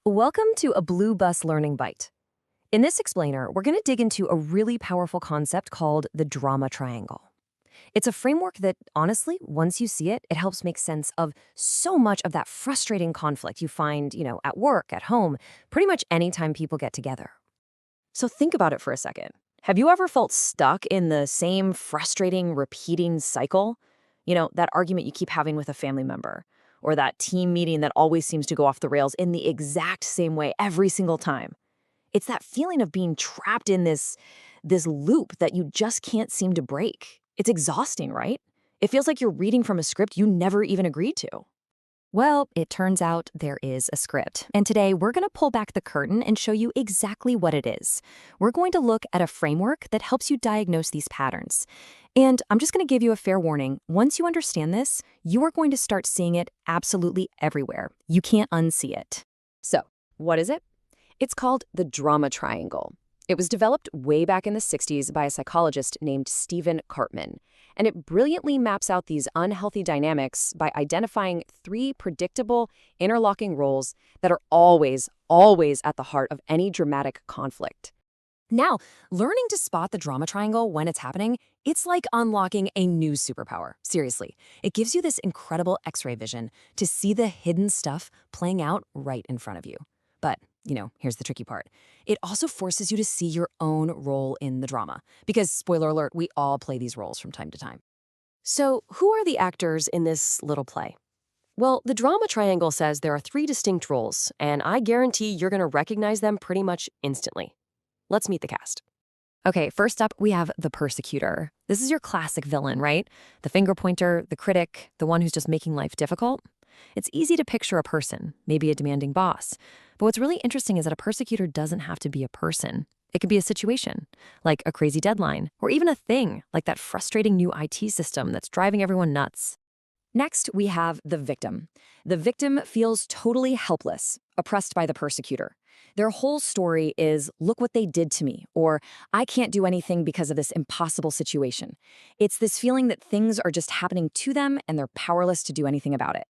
Welcome to a Blue Bus Learning Bite. In this explainer, we're going to dig into a really powerful concept called the drama triangle. It's a framework that, honestly, once you see it, it helps make sense of so much of that frustrating conflict you find, at work, at home, pretty much anytime people get together. So think about it for a second. Have you ever felt stuck in the same frustrating, repeating cycle? That argument you keep having with a family member, or that team meeting that always seems to go off the rails in the exact same way every single time. It's that feeling of being trapped in this loop that you just can't seem to break. It's exhausting, right? It feels like you're reading from a script you never even agreed to. Well, it turns out there is a script. And today we're going to pull back the curtain and show you exactly what it is. We're going to look at a framework that helps you diagnose these patterns. And I'm just going to give you a fair warning. Once you understand this, you are going to start seeing it absolutely everywhere. You can't unsee it. So, what is it? It's called the drama triangle. It was developed way back in the 60s by a psychologist named Stephen Karpman. And it brilliantly maps out these unhealthy dynamics by identifying 3 predictable, interlocking roles that are always at the heart of any dramatic conflict. Now, learning to spot the drama triangle when it's happening, it's like unlocking a new superpower. Seriously, it gives you this incredible X-ray vision to see the hidden stuff playing out right in front of you. But, here's the tricky part. It also forces you to see your own role in the drama. Because, spoiler alert, we all play these roles from time to time. So, who are the actors in this little play? Well, the drama triangle says there are 3 distinct roles, and I guarantee you're going to recognize them pretty much instantly. Let's meet the cast. Okay, first up, we have the Persecutor. This is your classic villain, right? The finger pointer, the critic, the one who's just making life difficult. It's easy to picture a person, maybe a demanding boss. But what's really interesting is that a persecutor doesn't have to be a person. It could be a situation, like a crazy deadline, or even a thing, like that frustrating new IT system that's driving everyone nuts. Next, we have the victim. The victim feels totally helpless, oppressed by the persecutor. Their whole story is, look what they did to me, or I can't do anything because of this impossible situation. It's this feeling that things are just happening to them and they're powerless to do anything about it.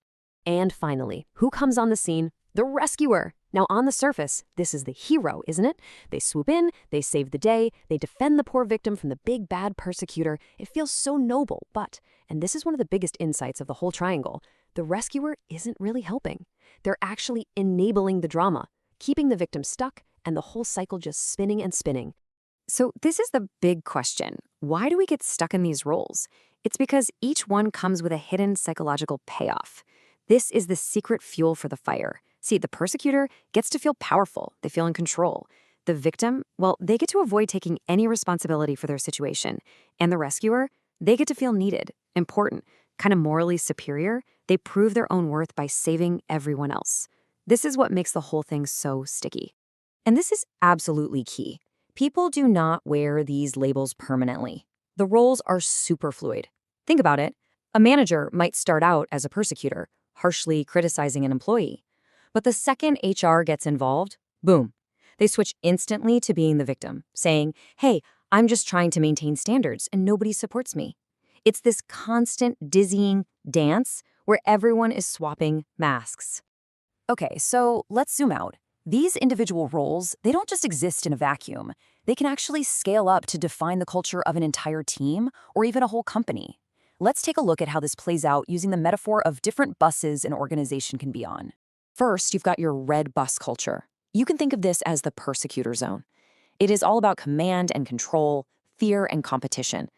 And finally, who comes on the scene? The rescuer. Now, on the surface, this is the hero, isn't it? They swoop in, they save the day, they defend the poor victim from the big bad persecutor. It feels so noble, but, and this is one of the biggest insights of the whole triangle, the rescuer isn't really helping. They're actually enabling the drama, keeping the victim stuck, and the whole cycle just spinning and spinning. So this is the big question. Why do we get stuck in these roles? It's because each one comes with a hidden psychological payoff. This is the secret fuel for the fire. See, the persecutor gets to feel powerful. They feel in control. The victim, well, they get to avoid taking any responsibility for their situation. And the rescuer, they get to feel needed, important, kind of morally superior. They prove their own worth by saving everyone else. This is what makes the whole thing so sticky. And this is absolutely key. People do not wear these labels permanently. The roles are super fluid. Think about it. A manager might start out as a persecutor, harshly criticizing an employee. But the second HR gets involved, boom, they switch instantly to being the victim, saying, hey, I'm just trying to maintain standards and nobody supports me. It's this constant dizzying dance where everyone is swapping masks. Okay, so let's zoom out. These individual roles, they don't just exist in a vacuum. They can actually scale up to define the culture of an entire team or even a whole company. Let's take a look at how this plays out using the metaphor of different buses an organization can be on. First, you've got your red bus culture. You can think of this as the persecutor zone. It is all about command and control, fear and competition.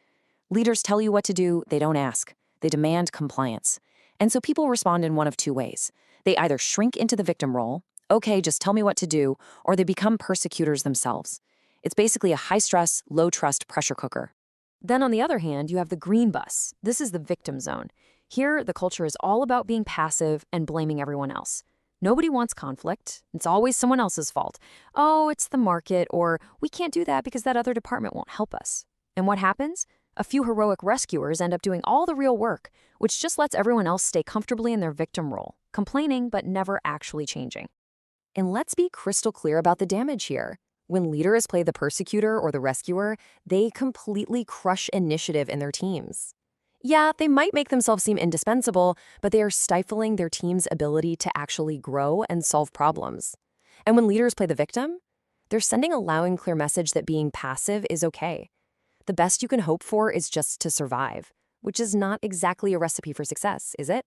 Leaders tell you what to do, they don't ask. They demand compliance. And so people respond in one of 2 ways. They either shrink into the victim role, okay, just tell me what to do, or they become persecutors themselves. It's basically a high-stress, low-trust pressure cooker. Then on the other hand, you have the green bus. This is the victim zone. Here, the culture is all about being passive and blaming everyone else. Nobody wants conflict. It's always someone else's fault. Oh, it's the market, or we can't do that because that other department won't help us. And what happens? A few heroic rescuers end up doing all the real work, which just lets everyone else stay comfortably in their victim role, complaining but never actually changing. And let's be crystal clear about the damage here. When leaders play the persecutor or the rescuer, they completely crush initiative in their teams. Yeah, they might make themselves seem indispensable, but they are stifling their team's ability to actually grow and solve problems. And when leaders play the victim, they're sending a loud and clear message that being passive is okay. The best you can hope for is just to survive, which is not exactly a recipe for success, is it?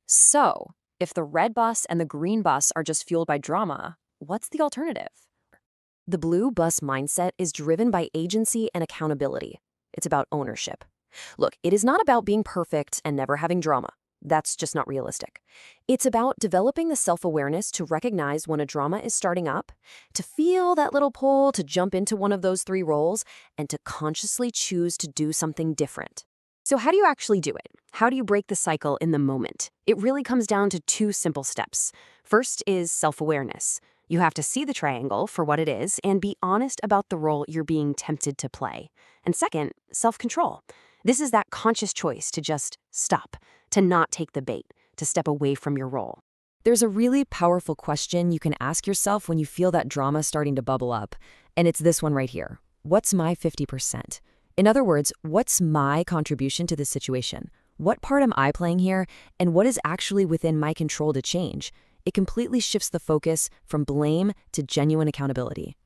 So, if the red bus and the green bus are just fueled by drama, what's the alternative? The blue bus mindset is driven by agency and accountability. It's about ownership. Look, it is not about being perfect and never having drama. That's just not realistic. It's about developing the self-awareness to recognize when a drama is starting up, to feel that little pull to jump into one of those three roles, and to consciously choose to do something different. So how do you actually do it? How do you break the cycle in the moment? It really comes down to two simple steps. First is self-awareness. You have to see the triangle for what it is and be honest about the role you're being tempted to play. And second, self-control. This is that conscious choice to just stop, to not take the bait, to step away from your role. There's a really powerful question you can ask yourself when you feel that drama starting to bubble up, and it's this one right here. What's my 50%? In other words, what's my contribution to this situation? What part am I playing here, and what is actually within my control to change? It completely shifts the focus from blame to genuine accountability.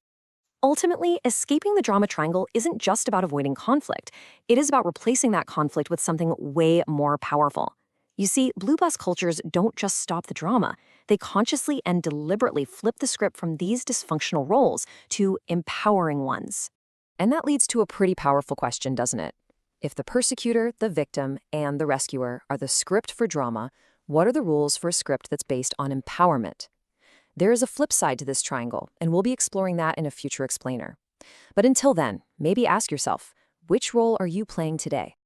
Ultimately, escaping the drama triangle isn't just about avoiding conflict. It is about replacing that conflict with something way more powerful. You see, blue bus cultures don't just stop the drama. They consciously and deliberately flip the script from these dysfunctional roles to empowering ones. And that leads to a pretty powerful question, doesn't it? If the persecutor, the victim, and the rescuer are the script for drama, what are the rules for a script that's based on empowerment? There is a flip side to this triangle, and we'll be exploring that in a future explainer. But until then, maybe ask yourself, which role are you playing today?